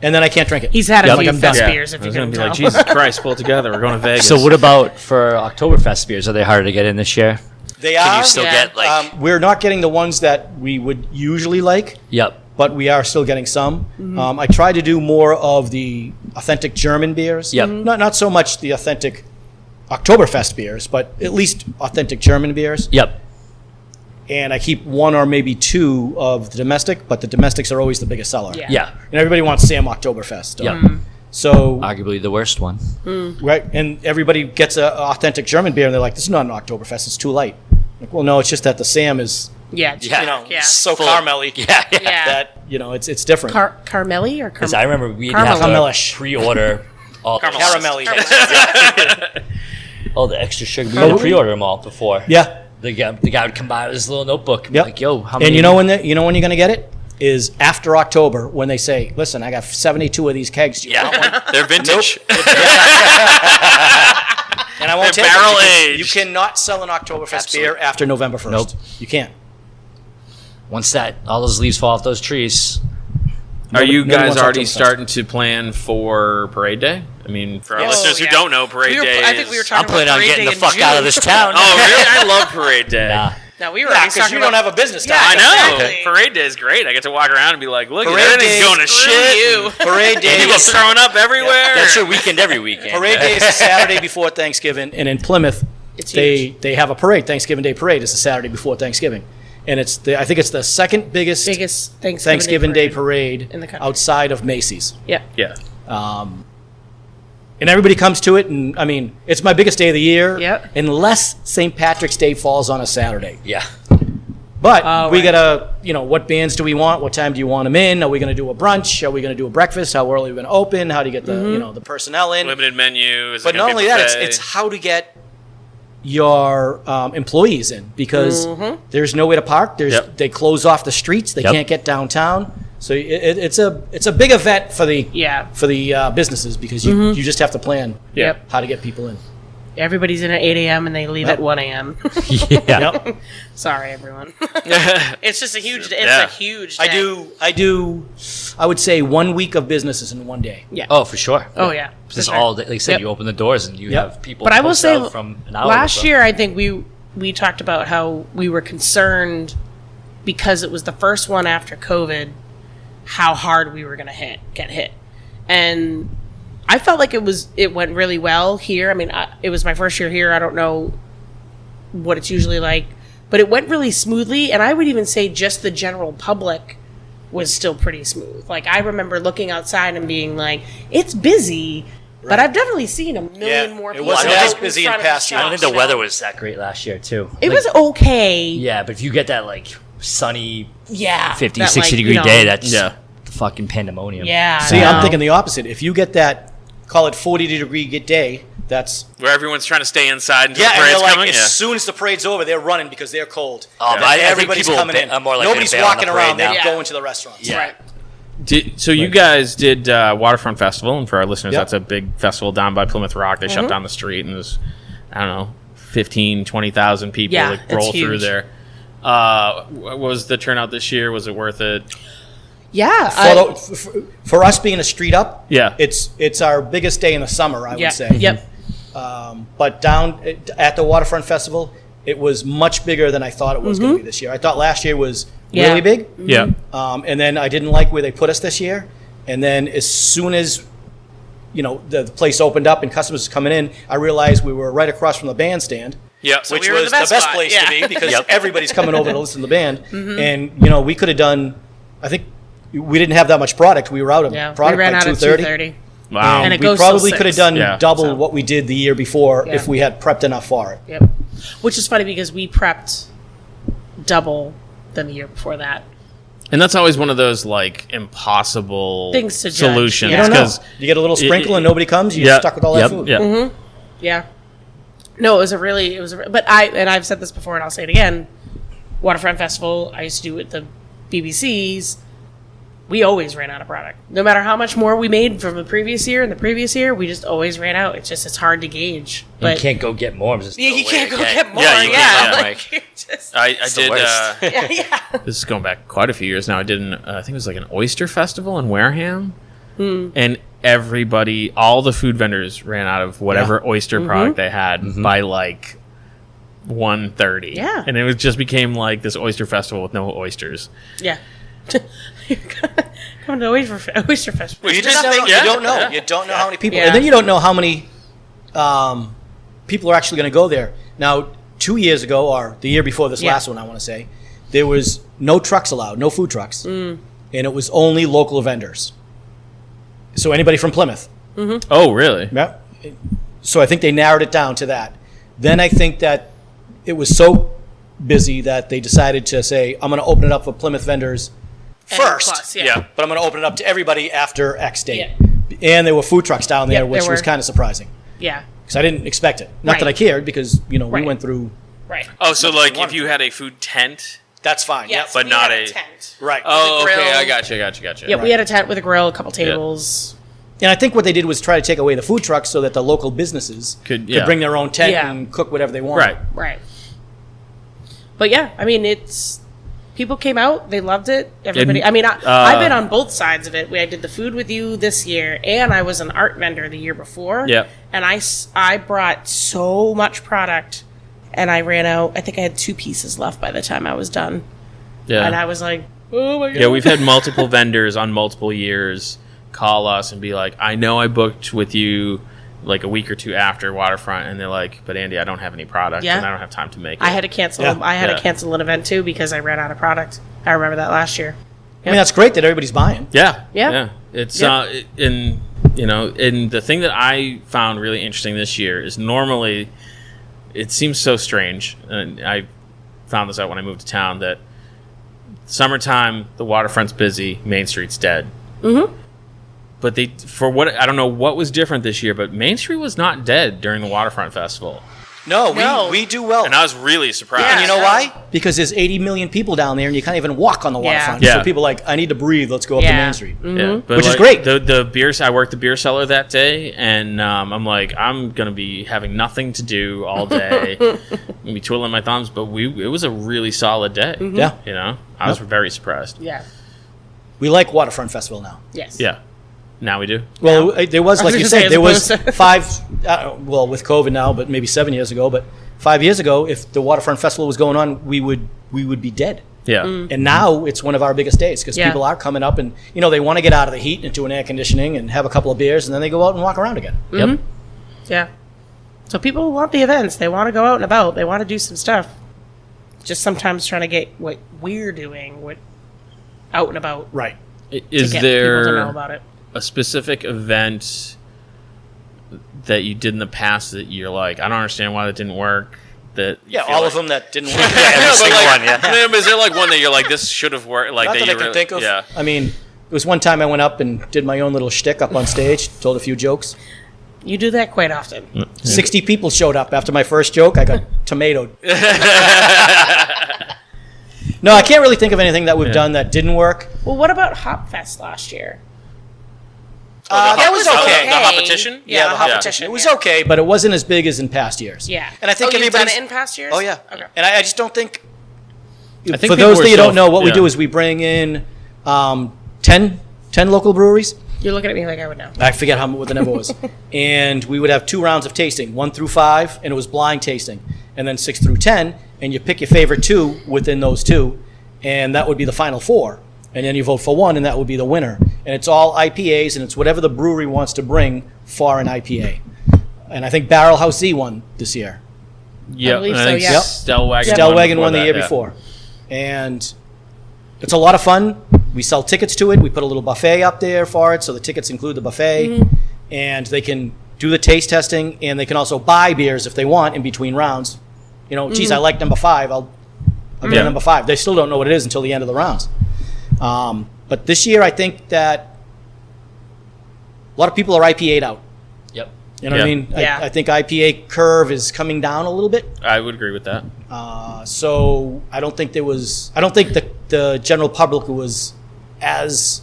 and then I can't drink it. He's had a Like, few I'm done. fest Yeah. beers, if I you was gonna can be tell. like, Jesus Christ, pull it together. We're going to Vegas. So what about for Oktoberfest beers? Are they harder to get in this year? They Can are. you still Yeah. get like? We're not getting the ones that we would usually like, Yep. but we are still getting some. I try to do more of the authentic German beers. Yep. Not so much the authentic Oktoberfest beers, but at least authentic German beers. Yep. And I keep one or maybe two of the domestic, but the domestics are always the biggest seller. Yeah. Yeah. And everybody wants Sam Oktoberfest. Yep. So, Arguably the worst one. right, and everybody gets an authentic German beer, and they're like, "This is not an Oktoberfest; it's too light." Like, well, no, it's just that the Sam is, Yeah. Yeah. so Full- caramelly Yeah. Yeah. Yeah. that it's different. Carmelli or Because I remember we'd Caramel. have to Caramelish. pre-order all the Caramelly. all the extra sugar. We had to pre-order them all before. Yeah. The guy would come by with his little notebook. Yep. Like, yo, how many? And you know when you're gonna get it is after October when they say, "Listen, I got 72 of these kegs. Do you want one?" Yeah, they're vintage. And I won't They're take it barrel because aged. You cannot sell an Oktoberfest Absolutely. beer after November 1st. Nope. You can't. Once that all those leaves fall off those trees. Are you nobody guys wants already Oktoberfest. starting to plan for Parade Day? I mean, for our Yes. listeners who Yeah. don't know, Parade Day I think we were is- talking I'm planning about on Parade getting Day the in fuck out of June. this town. Oh, really? I love Parade Day. Nah. No, we were Yeah, already because talking you about don't have a business Yeah, time. I know. Exactly. Parade Day is great. I get to walk around and be like, look, Parade everything's Day- going to Screw shit. you. Parade Day People is throwing up everywhere. That's your weekend every weekend. Parade Day is the Saturday before Thanksgiving, and in Plymouth, It's they have a parade. Thanksgiving Day parade is the Saturday before Thanksgiving, and I think it's the second biggest Thanksgiving Day parade in the country. outside of Macy's. Yeah. Yeah. And everybody comes to it, and I mean, it's my biggest day of the year, Yep. unless St. Patrick's Day falls on a Saturday. Yeah. But Oh, we right. gotta, what bands do we want? What time do you want them in? Are we gonna do a brunch? Are we gonna do a breakfast? How early are we gonna open? How do you get the, the personnel in? Limited menu. Is it But gonna not be only that, buffet? it's how to get your employees in, because there's no way to park. Yep. They close off the streets. They Yep. can't get downtown. So it's a big event for the Yeah. businesses, because you just have to plan Yep. how to get people in. Everybody's in at 8 a.m. and they leave Yep. at 1 a.m. Yeah. Yep. Sorry, everyone. It's just a huge. It's Yeah. a huge. Day. I do. I would say 1 week of businesses in one day. Yeah. Oh, for sure. Oh yeah. for Just sure. all day, like I said, Yep. you open the doors and you Yep. have people. But I will post say, out from an hour last or so. year I think we talked about how we were concerned because it was the first one after COVID, how hard we were going to get hit, and I felt like it went really well here. I mean, it was my first year here. I don't know what it's usually like, but it went really smoothly, and I would even say just the general public was still pretty smooth. Like, I remember looking outside and being like, it's busy. But I've definitely seen a million Yeah, more it people. wasn't out as in busy in front of the past years. I don't think shops, the weather you know? was that great last year too. It Like, was okay. Yeah, but if you get that like sunny Yeah. 50, that, 60 like, degree you know, day, that's Yeah. the fucking pandemonium. Yeah. See, I I'm know. thinking the opposite. If you get that, call it 40-degree day, that's Where everyone's trying to stay inside until yeah, the and parade's they're like, coming. as Yeah. soon as the parade's over, they're running because they're cold. Oh, And but I think everybody's people coming in. are more likely to Nobody's bail on the walking parade around. now. They're Yeah. going to the restaurants. Yeah. Right. So you guys did Waterfront Festival, and for our listeners, Yep. that's a big festival down by Plymouth Rock. They Mm-hmm. shut down the street, and there's, I don't know, 15, 20,000 people Yeah, like it's roll through huge. there. What was the turnout this year? Was it worth it? Yeah. For us being a street up, Yeah. it's our biggest day in the summer, I yeah. would say. Yep. But down at the Waterfront Festival, it was much bigger than I thought it was going to be this year. I thought last year was Yeah. really big. Yeah. And then I didn't like where they put us this year. And then as soon as the place opened up and customers were coming in, I realized we were right across from the bandstand, Yeah. So which we were in was the the best best spot, place yeah. to be because Yep. everybody's coming over to listen to the band. And we could have done. I think we didn't have that much product. We were out of Yeah. We product ran by out at 2:30. 2:30. Wow. And it We goes till probably could have 6. done Yeah. double So- what we did the year before Yeah. if we had prepped enough for it. Yep. Which is funny because we prepped double than the year before that. And that's always one of those like impossible Things to judge. solutions You You don't know. because You get a little sprinkle and nobody comes. You're Yeah. stuck with all that food. yeah. Yeah. No, but I've said this before and I'll say it again. Waterfront Festival, I used to do with the BBCs. We always ran out of product. No matter how much more we made from the previous year and the previous year, we just always ran out. It's hard to gauge. You But can't go get more. There's yeah, no you way can't to go get more. Yeah, you Yeah, can't, yeah. like, you just, I the did. worst. yeah. This is going back quite a few years now. I did I think it was like an oyster festival in Wareham. and everybody, all the food vendors ran out of whatever oyster product they had by like 1:30. Yeah. And it just became like this oyster festival with no oysters. Yeah. Come to Oyster Fest. Well, you just think you don't know. Yeah. You don't know how many people, Yeah. and then you don't know how many people are actually going to go there. Now, 2 years ago, or the year before this last one, I want to say, there was no trucks allowed, no food trucks, and it was only local vendors. So anybody from Plymouth. Oh, really? Yeah. So I think they narrowed it down to that. Then I think that it was so busy that they decided to say, I'm going to open it up for Plymouth vendors first, Plus, Yeah. but I'm going to open it up to everybody after X date. Yeah. And there were food trucks down there, Yep, which there was were. kind of surprising Yeah. because I didn't expect it. Not that I Right. cared because, we Right. went through, Right. Oh, so like if you had a food tent. that's fine. Yeah. Yep. so But we not had a- tent. Right. Oh, grill. okay. I gotcha. Yeah, we had a tent with a grill, a couple tables. And I think what they did was try to take away the food trucks so that the local businesses Could bring their own tent Yeah. and cook whatever they want. Right. Right. But yeah, I mean, it's people came out, they loved it. Everybody, And, I mean, I've been on both sides of it. I did the food with you this year, and I was an art vendor the year before. Yep. And I brought so much product, and I ran out. I think I had 2 pieces left by the time I was done, Yeah. and I was like, oh my god. Yeah, we've had multiple vendors on multiple years call us and be like, I know I booked with you like a week or 2 after Waterfront, and they're like, but Andy, I don't have any product, Yeah. and I don't have time to make it. I had to cancel. Yeah. I had Yeah. to cancel an event too because I ran out of product. I remember that last year. I mean, that's great that everybody's buying. Yeah. Yeah. It's Yeah. and the thing that I found really interesting this year is normally it seems so strange, and I found this out when I moved to town, that summertime the waterfront's busy, Main Street's dead. But I don't know what was different this year, but Main Street was not dead during the Waterfront Festival. No, No. we do well. And I was really surprised. And you know Yeah. why? Because there's 80 million people down there, and you can't even walk on the waterfront. Yeah. So people are like, I need to breathe. Let's go up to Yeah. Main Street. Yeah, but Which is like, great. The beers, I worked the beer cellar that day, and I'm like, I'm gonna be having nothing to do all day, gonna be twiddling my thumbs. But it was a really solid day. Yeah. You know, I was very surprised. Yeah. We like Waterfront Festival now. Yes. Yeah, now we do. Well, there was, like was you gonna say, said, as there was opposed to- 5, well, with COVID now, but maybe 7 years ago, but 5 years ago, if the Waterfront Festival was going on, we would be dead. Yeah, And now it's one of our biggest days because Yeah. people are coming up and, they want to get out of the heat into an air conditioning and have a couple of beers, and then they go out and walk around again. yep. Yeah. So people want the events. They want to go out and about. They want to do some stuff. Just sometimes trying to get what we're doing out and about Right. Is to get people to know there about it. a specific event that you did in the past that you're like, I don't understand why that didn't work? That you Yeah, feel all like- of them that didn't work. Yeah, but single like, one, yeah. Is there like one that you're like, this should have worked? Like Not that you I can think of. Yeah. I mean, there was one time I went up and did my own little shtick up on stage, told a few jokes. You do that quite often. 60 people showed up after my first joke. I got tomatoed. No, I can't really think of anything that we've done that didn't work. Well, what about Hop Fest last year? That was okay. The competition? Yeah, the the competition. It was yeah. okay, but it wasn't as big as in past years. Yeah. And I think you've done everybody's. it in past years? Oh yeah. Okay. And I just don't think. I think For people those were that you so- don't know, what we yeah. do is we bring in 10 local breweries. You're looking at me like I would know. I forget what the number was. And we would have 2 rounds of tasting, 1 through 5, and it was blind tasting. And then 6 through 10, and you pick your favorite 2 within those 2, and that would be the final 4. And then you vote for 1, and that would be the winner. And it's all IPAs, and it's whatever the brewery wants to bring for an IPA. And I think Barrel House Z won this year. Yeah, believe and so, think yeah. Yep. Stellwagen. Stellwagen won the that, year yeah. before. And it's a lot of fun. We sell tickets to it. We put a little buffet up there for it, so the tickets include the buffet. And they can do the taste testing, and they can also buy beers if they want in between rounds. Geez, I like number 5. I'll get Yeah. number 5. They still don't know what it is until the end of the rounds. But this year, I think that a lot of people are IPA'd out. Yep. You know what I Yeah. mean? Yeah. I think IPA curve is coming down a little bit. I would agree with that. So I don't think the general public was as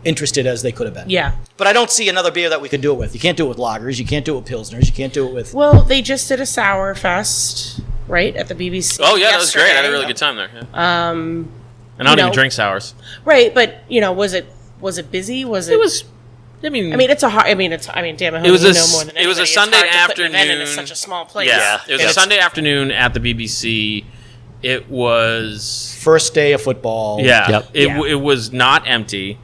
interested as they could have been. Yeah. But I don't see another beer that we could do it with. You can't do it with lagers. You can't do it with pilsners. You can't do it with. Well, they just did a Sour Fest, right, at the BBC. Oh yeah, that was great. I had a yesterday. really good time there. Yeah. And I don't you even know- drink sours. Right, but was it busy? Was it? It was I mean, it's a hard. Damn it, It was you know more than it was anybody. a It's Sunday hard to put an event afternoon. in such a small place. Yeah, it was a Sunday afternoon at the BBC. It was First day of football. yeah. Yep. It was not empty,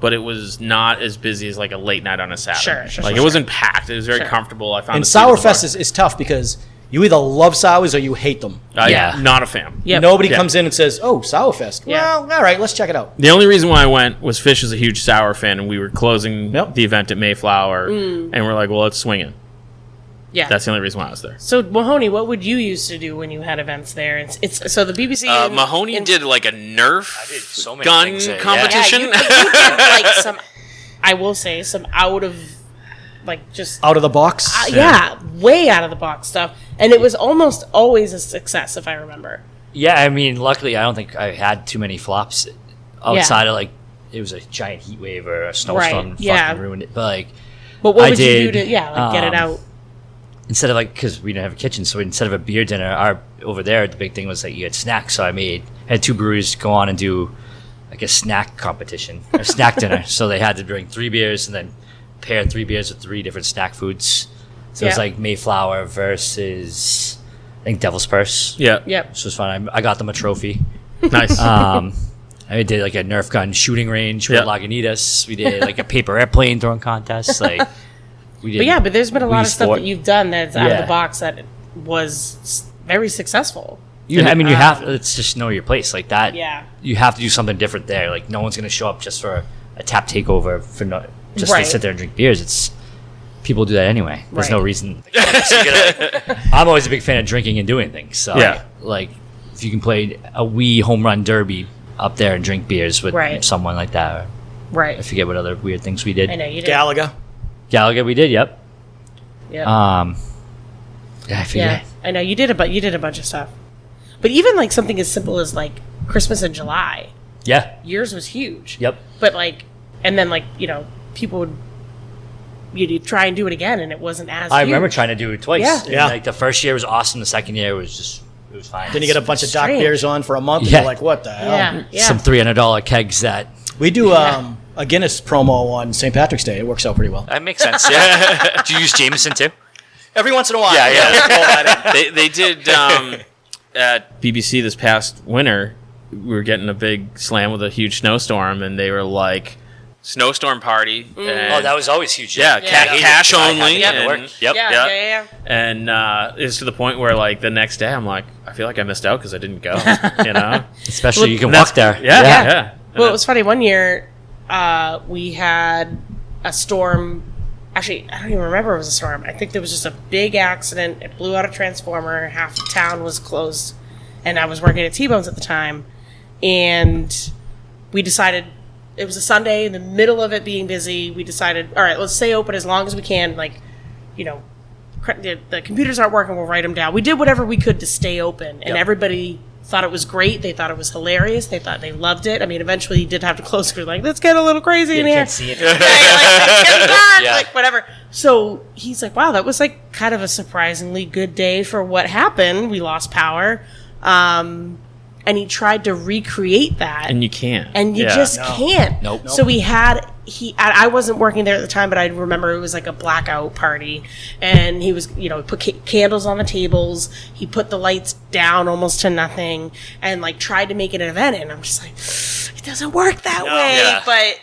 but it was not as busy as like a late night on a Saturday. Sure, Like sure, it wasn't packed. It was very Sure. comfortable. I found And a seat at the bar. Sourfest is tough because you either love sours or you hate them. Yeah. Not a fan. Yep. Nobody Yeah. comes in and says, "Oh, Sourfest." Yeah. Well, all right, let's check it out. The only reason why I went was Fish is a huge sour fan, and we were closing Yep. the event at Mayflower, and we're like, well, let's swing it. Yeah. That's the only reason why I was there. So Mahoney, what would you used to do when you had events there? It's so the BBC. Mahoney did like a Nerf did so many gun things there, yeah. competition. Yeah, you did like some. I will say some out of, like just Out of the box. way out of the box stuff, and it was almost always a success if I remember. Yeah, I mean, luckily, I don't think I had too many flops outside of like it was a giant heat wave or a snowstorm. Right, yeah. Fucking ruined it. But like, But what I would you do did, to get it out? instead of like, because we didn't have a kitchen, so instead of a beer dinner, our over there the big thing was that you had snacks. So I had two breweries go on and do like a snack competition, a snack dinner. So they had to drink 3 beers and then pair 3 beers with 3 different snack foods. So it was Yeah. like Mayflower versus I think Devil's Purse. Yeah. Yep. Which was fun. I got them a trophy. Nice. I did like a Nerf gun shooting range with Yeah. Lagunitas. We did like a paper airplane throwing contest. Like we did. But there's been a lot Wii of stuff Sport. that you've done that's out of Yeah. the box that was very successful. You have. It's just know your place like that. Yeah. You have to do something different there. Like no one's gonna show up just for a tap takeover for just Right. to sit there and drink beers. It's people do that anyway. There's no Right. reason. I'm always a big fan of drinking and doing things. So Yeah. like if you can play a Wii home run derby up there and drink beers with Right. someone like that. Or I Right. forget what other weird things we did. I know you did. Gallagher. Gallagher, we did. Yep. Yep. Yeah, I forget. Yeah, I know you did a bunch of stuff. But even like something as simple as like Christmas in July, Yeah. yours was huge. Yep. But like, and then like people would you'd try and do it again, and it wasn't as. I huge. remember trying to do it twice. Yeah. And, Yeah. like the first year was awesome. The second year was fine. Then you get a bunch of dark Strange. beers on for a month, and Yeah. you're like, "What the hell?" Yeah, yeah. Some $300 kegs that We do a Guinness promo on St. Patrick's Day. It works out pretty well. that makes sense. Yeah. Do you use Jameson too? Every once in a while. Yeah. they did at BBC this past winter. We were getting a big slam with a huge snowstorm, and they were like, "Snowstorm party." And, Oh, that was always huge. yeah, Yeah. cash only. Yeah, and- work. Yep. Yeah. And it's to the point where like the next day, I'm like, I feel like I missed out because I didn't go. You know? Especially you can That's- walk there. Yeah, Yeah. yeah. Well, it was funny. One year, we had a storm. Actually, I don't even remember it was a storm. I think there was just a big accident. It blew out a transformer. Half the town was closed. And I was working at T-Bones at the time. And we decided, it was a Sunday in the middle of it being busy. We decided, all right, let's stay open as long as we can. Like, the computers aren't working, we'll write them down. We did whatever we could to stay open. And Yep. everybody thought it was great. They thought it was hilarious. They thought they loved it. I mean, eventually you did have to close because like, let's get a little crazy in You here. can't see it. Yeah, it's getting dark, Yeah. like whatever. So he's like, wow, that was like kind of a surprisingly good day for what happened. We lost power. And he tried to recreate that. And you can't. And you Yeah. just No. can't. Nope. So I wasn't working there at the time, but I remember it was like a blackout party, and he was, he put candles on the tables. He put the lights down almost to nothing, and like tried to make it an event. And I'm just like, it doesn't work that way. Yeah. But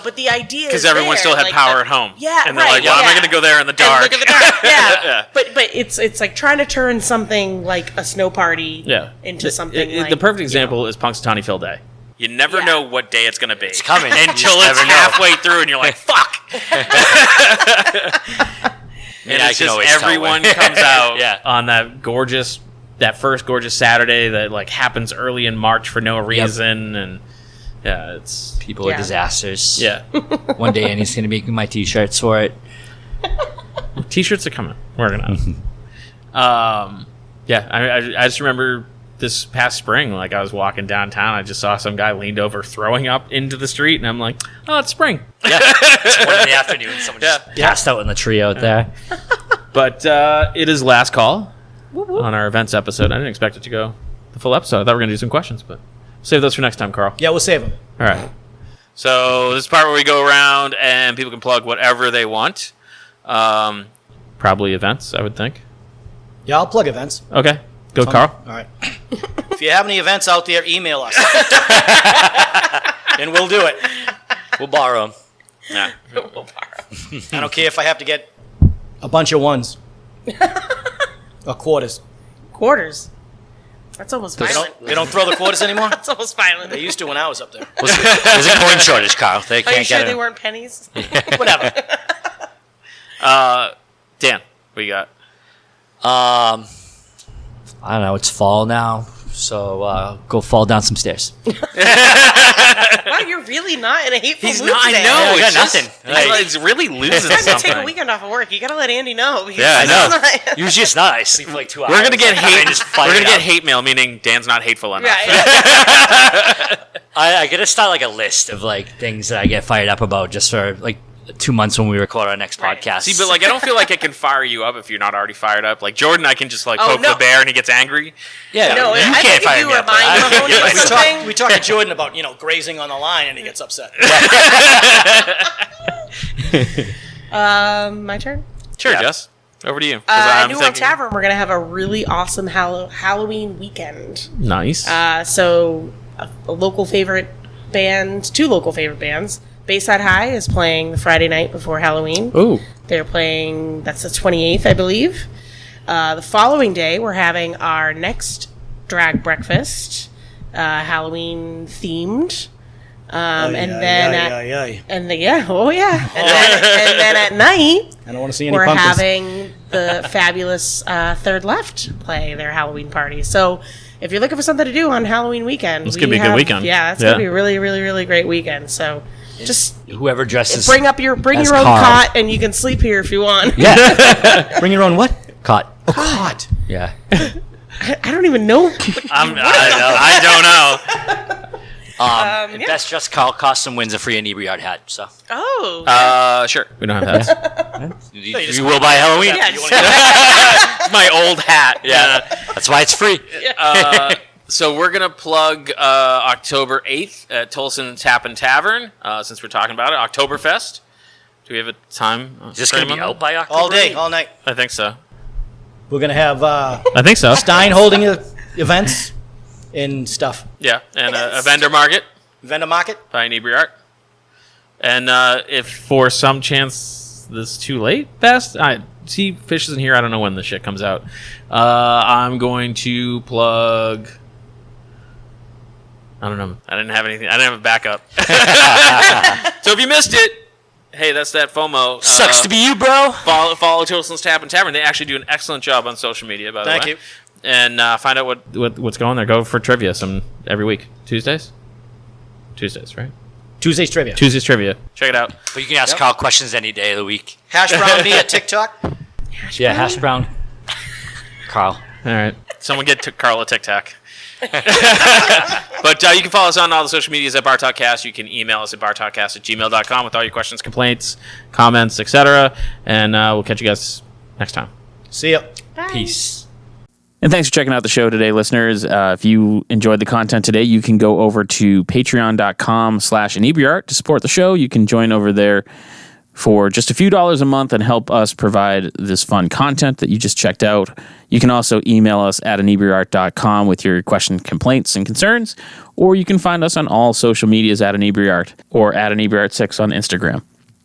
but the idea is Because everyone there, still had like, power at home. Yeah, And they're right, like, well, I'm not yeah. going to go there in the And dark. look at the dark. Yeah. Yeah. But it's like trying to turn something like a snow party Yeah. into something like the perfect example is Punxsutawney Phil Day. You never Yeah. know what day it's going to be. It's coming. You Until just it's never know. halfway through and you're like, fuck. And I it's can just always tell everyone when. comes out Yeah. on that first gorgeous Saturday that like happens early in March for no reason. And yeah, it's, People Yeah. are disasters. yeah. One day Annie's going to make me my t-shirts for it. T-shirts are coming. We're gonna. Yeah, I just remember this past spring, like I was walking downtown, I just saw some guy leaned over throwing up into the street, and I'm like, oh, it's spring. Yeah. It's 1 in the afternoon. Someone just passed out in the tree out there. But it is last call on our events episode. I didn't expect it to go the full episode. I thought we were gonna do some questions, but save those for next time, Carl. Yeah, we'll save them. All right. So this is the part where we go around and people can plug whatever they want. Probably events, I would think. Yeah, I'll plug events. Okay. Go, Karl. All right. If you have any events out there, email us. And we'll do it. We'll borrow them. Yeah. I don't care if I have to get a bunch of ones. Or quarters. Quarters. That's almost violent. They don't throw the quarters anymore? That's almost violent. They used to when I was up there. There's a coin shortage, Karl. They Are can't you sure get they it. weren't pennies? Whatever. Dan, what you got? I don't know. It's fall now, so go fall down some stairs. Wow, you're really not in a hateful mood I today. know. I It's got just- nothing. He's really losing It's time to something. take a weekend off of work. You gotta let Andy know. because Yeah, I know. it's not- Usually it's not. I sleep for like 2 hours. We're gonna get hate. Just We're gonna fight get it hate mail, meaning Dan's not hateful enough. Right. I gotta start like a list of like things that I get fired up about just for like 2 months when we record our next Right. podcast. See, but like I don't feel like it can fire you up if you're not already fired up. Like Jordan, I can just like poke no. the bear and he gets angry. yeah, No, you I can't think if fire you me up. remind I Mahoney get of myself- something- We talk to Jordan about, grazing on the line, and he gets upset. My turn. Sure, Yeah. Jess. Over to you. 'Cause New World thinking- Tavern, we're gonna have a really awesome Halloween weekend. Nice. So a local favorite band, 2 local favorite bands. Bayside High is playing the Friday night before Halloween. Ooh. They're playing, that's the 28th, I believe. The following day, we're having our next drag breakfast, Halloween themed. And then and then at night, I don't want to see any we're pumpkins. having the fabulous Third Left play their Halloween party. So if you're looking for something to do on Halloween weekend, It's gonna be a good weekend. Yeah, it's gonna be a really, really, really great weekend. So just Whoever dresses bring your as own Karl. cot, and you can sleep here if you want. Yeah, Bring your own what? caught. Oh, God. Yeah. I don't even know. I don't know. Best dressed Karl costume wins a free inebriate hat. So Oh, Sure. We don't have hats. you will by Halloween. yeah. It's my old hat. Yeah. That's why it's free. So we're gonna plug October 8th at Tolson Tap and Tavern. Since we're talking about it, Oktoberfest. Do we have a time? Is this going to be out by October? All day, all night. I think so. We're going to have I think so. Stein holding events and stuff. Yeah, and a vendor market Vendor market. by Inebriart. And if for some chance this is too late, Best, see, Fish isn't here. I don't know when the shit comes out. I'm going to plug. I don't know. I didn't have anything. I didn't have a backup. So if you missed it, hey, that's that FOMO. Sucks to be you, bro. Follow Tolson's Tap and Tavern. They actually do an excellent job on social media, by the way. Thank you. And find out what's going there. Go for trivia every week. Tuesdays, right? Tuesday's trivia. Tuesdays trivia. Check it out. But you can ask Karl questions any day of the week. Hash brown me at TikTok. Yeah, hash brown. Karl. All right. Someone get Karl a Tic Tac. But you can follow us on all the social medias at BarTalkCast. You can email us at bartalkcast@gmail.com with all your questions, complaints, comments, etc. And we'll catch you guys next time. See ya. Bye. Peace. And thanks for checking out the show today, listeners. If you enjoyed the content today, you can go over to patreon.com/inebriart to support the show. You can join over there for just a few dollars a month and help us provide this fun content that you just checked out. You can also email us at inebriart.com with your questions, complaints, and concerns, or you can find us on all social medias at inebriart or at inebriart6 on Instagram.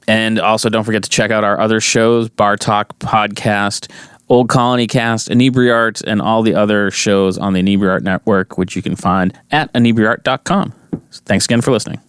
And also don't forget to check out our other shows, Bar Talk Podcast, Old Colony Cast, Inebriart, and all the other shows on the Inebriart Network, which you can find at inebriart.com. Thanks again for listening.